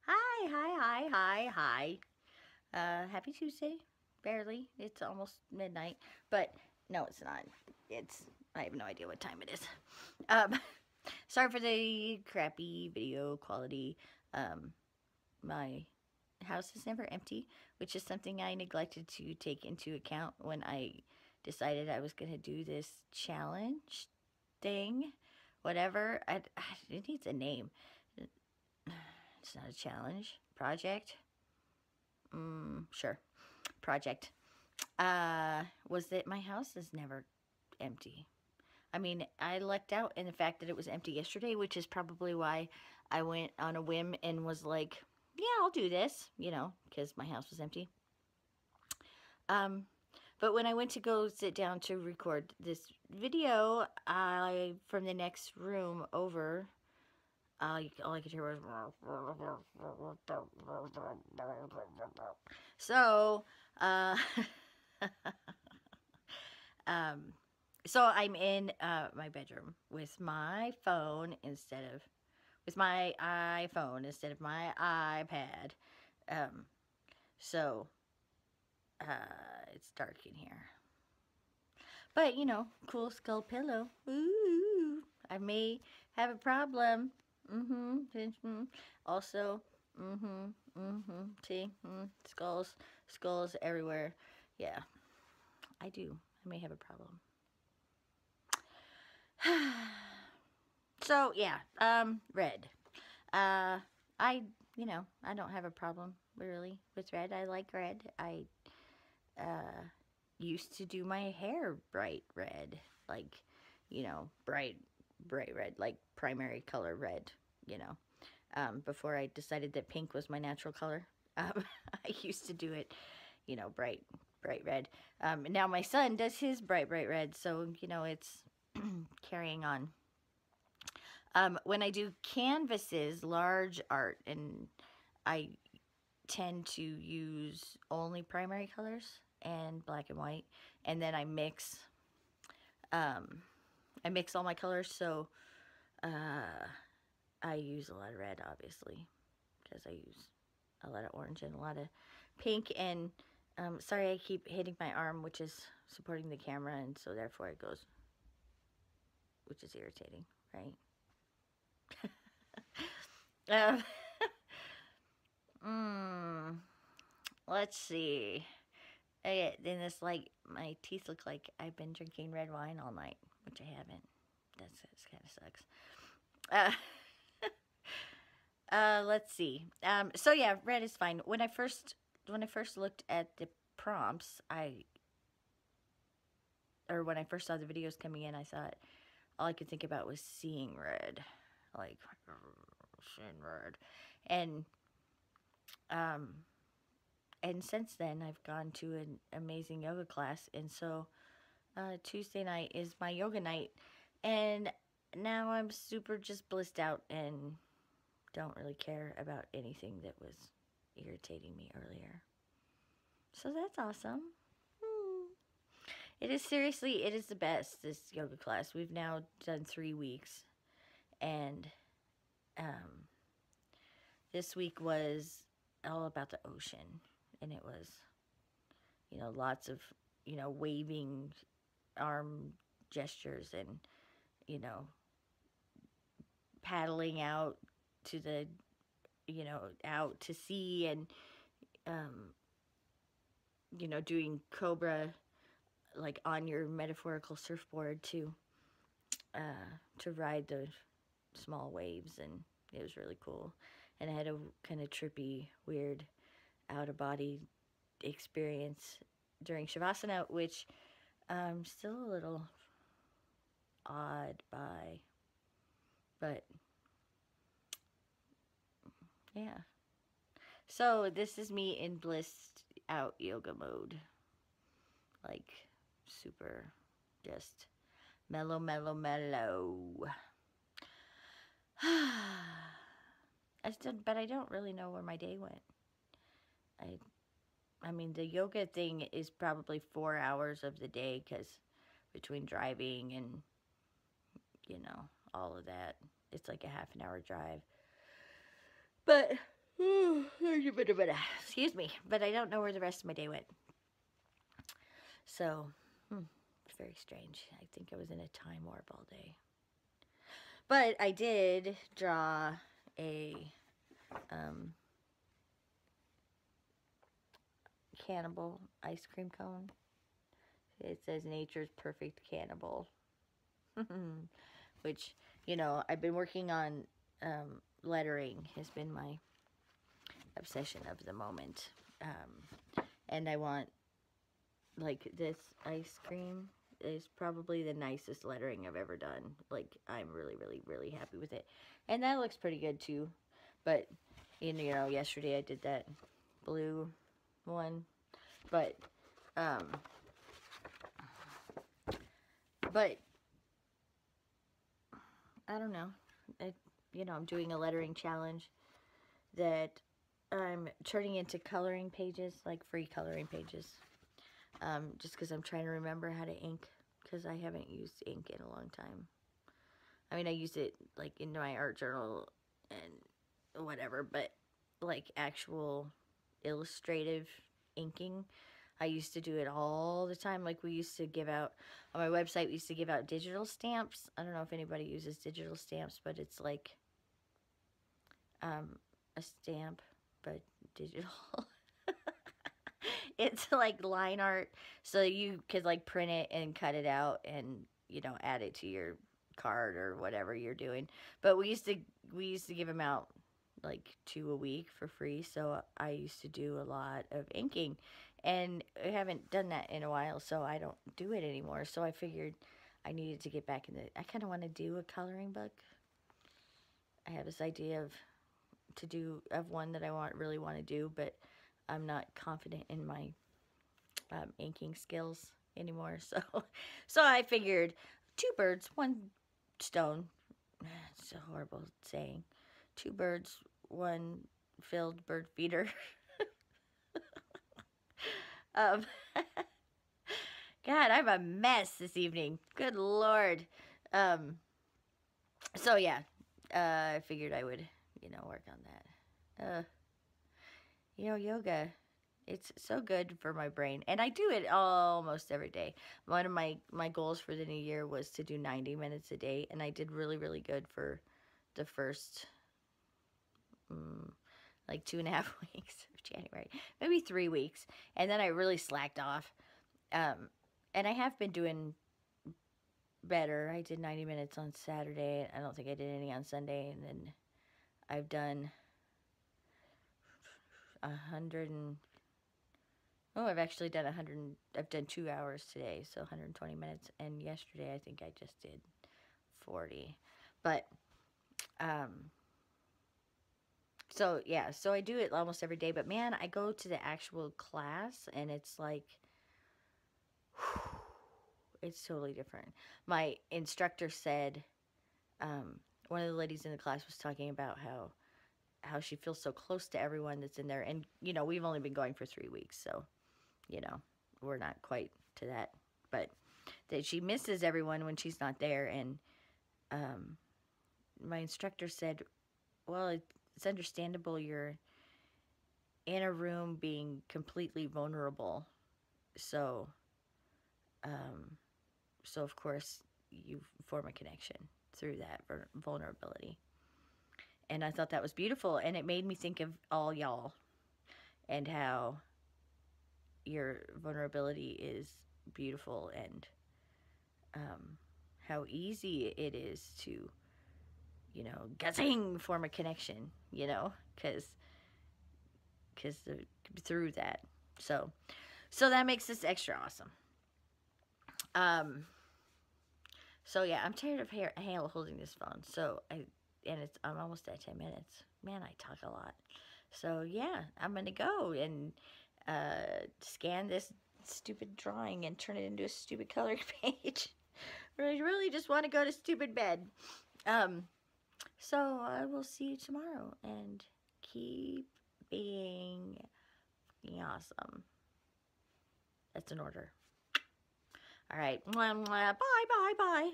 Hi. Happy Tuesday. Barely. It's almost midnight. But no, it's not. I have no idea what time it is. Um, sorry for the crappy video quality. Um, my house is never empty, which is something I neglected to take into account when I decided I was going to do this challenge thing. Whatever. It needs a name. It's not a challenge. Project. Sure. Project. Was that my house is never empty. I mean, I lucked out in the fact that it was empty yesterday, which is probably why I went on a whim and was like, yeah, I'll do this, because my house was empty. Um, but when I went to go sit down to record this video, from the next room over, all I could hear was. So, uh, um, so I'm in my bedroom with my phone with my iPhone instead of my iPad. Um, so it's dark in here, but cool skull pillow. Ooh, I may have a problem. Mm-hmm. Also, See, skulls everywhere. Yeah, I do. I may have a problem. So yeah, red. Uh, I don't have a problem really with red. I like red. I uh used to do my hair bright red, like bright red, like primary color red. You know, before I decided that pink was my natural color. I used to do it, bright red. Now my son does his bright red, so it's carrying on. When I do canvases, large art, and I tend to use only primary colors and black and white, and then um, I mix all my colors. So I use a lot of red, obviously, because I use a lot of orange and a lot of pink. And sorry, I keep hitting my arm, which is supporting the camera, and so therefore it goes, which is irritating, right? Um, mm, let's see. Then it's like my teeth look like I've been drinking red wine all night, which I haven't. That's kind of sucks. Let's see. So yeah, red is fine. When I first looked at the prompts, when I first saw the videos coming in, I thought all I could think about was seeing red, like seeing red, and um, and since then I've gone to an amazing yoga class, and so Tuesday night is my yoga night, and now I'm super just blissed out and don't really care about anything that was irritating me earlier. So that's awesome. Hmm. It is the best, this yoga class. We've now done 3 weeks, and um, this week was all about the ocean, and it was, lots of, waving arm gestures and, you know, paddling out to the, out to sea and, um, doing cobra like on your metaphorical surfboard to ride the small waves, and it was really cool. And I had a kind of trippy, weird, out of body experience during Shavasana, which I'm still a little awed by, but yeah. So this is me in blissed out yoga mode, like super, just mellow, mellow, mellow. But I don't really know where my day went. I I mean, the yoga thing is probably 4 hours of the day, because between driving and, all of that, it's like a half an hour drive. But Excuse me, but I don't know where the rest of my day went. So, it's very strange. I think I was in a time warp all day. But I did draw a cannibal ice cream cone. It says nature's perfect cannibal. Which, you know, I've been working on lettering has been my obsession of the moment. And I want, like, this ice cream is probably the nicest lettering I've ever done. Like, I'm really, really, really happy with it. And that looks pretty good, too. But, you know, yesterday I did that blue one. But I don't know. I'm doing a lettering challenge that I'm turning into coloring pages, like free coloring pages. Just because I'm trying to remember how to ink, because I haven't used ink in a long time. I mean, I use it, like, into my art journal and whatever, but, like, actual illustrative inking, I used to do it all the time. Like, we used to give out, on my website, we used to give out digital stamps. I don't know if anybody uses digital stamps, but it's like a stamp, but digital. It's like line art, so you could, like, print it and cut it out and, you know, add it to your card or whatever you're doing. But we used to give them out like 2 a week for free, so I used to do a lot of inking, and I haven't done that in a while, so I don't do it anymore. So I figured I needed to get back in I kind of want to do a coloring book. I have this idea of one that I really want to do, but I'm not confident in my inking skills anymore. So I figured 2 birds, 1 stone. It's a horrible saying. 2 birds, 1 filled bird feeder. God, I'm a mess this evening. Good Lord. So yeah, I figured I would, work on that. Yoga, it's so good for my brain, and I do it almost every day. One of my goals for the new year was to do 90 minutes a day, and I did really, really good for the first like 2.5 weeks of January, maybe 3 weeks, and then I really slacked off. And I have been doing better. I did 90 minutes on Saturday. I don't think I did any on Sunday, and then I've done 100 and I've actually done 100. I've done 2 hours today, so 120 minutes. And yesterday, I think I just did 40. But so yeah, so I do it almost every day. But man, I go to the actual class, and it's like, it's totally different. My instructor said, one of the ladies in the class was talking about how she feels so close to everyone that's in there. And, we've only been going for 3 weeks, so, we're not quite to that. But that she misses everyone when she's not there. And my instructor said, well, it's understandable you're in a room being completely vulnerable. So, of course, you form a connection through that vulnerability. And I thought that was beautiful, and it made me think of all y'all and how your vulnerability is beautiful, and how easy it is to, gazing, form a connection, because through that. So that makes this extra awesome. So yeah, I'm tired of Hale holding this phone. So I'm almost at 10 minutes. Man, I talk a lot. So yeah, I'm gonna go and scan this stupid drawing and turn it into a stupid coloring page. I really just want to go to stupid bed. So I will see you tomorrow, and keep being awesome. That's an order. All right. Bye, bye, bye.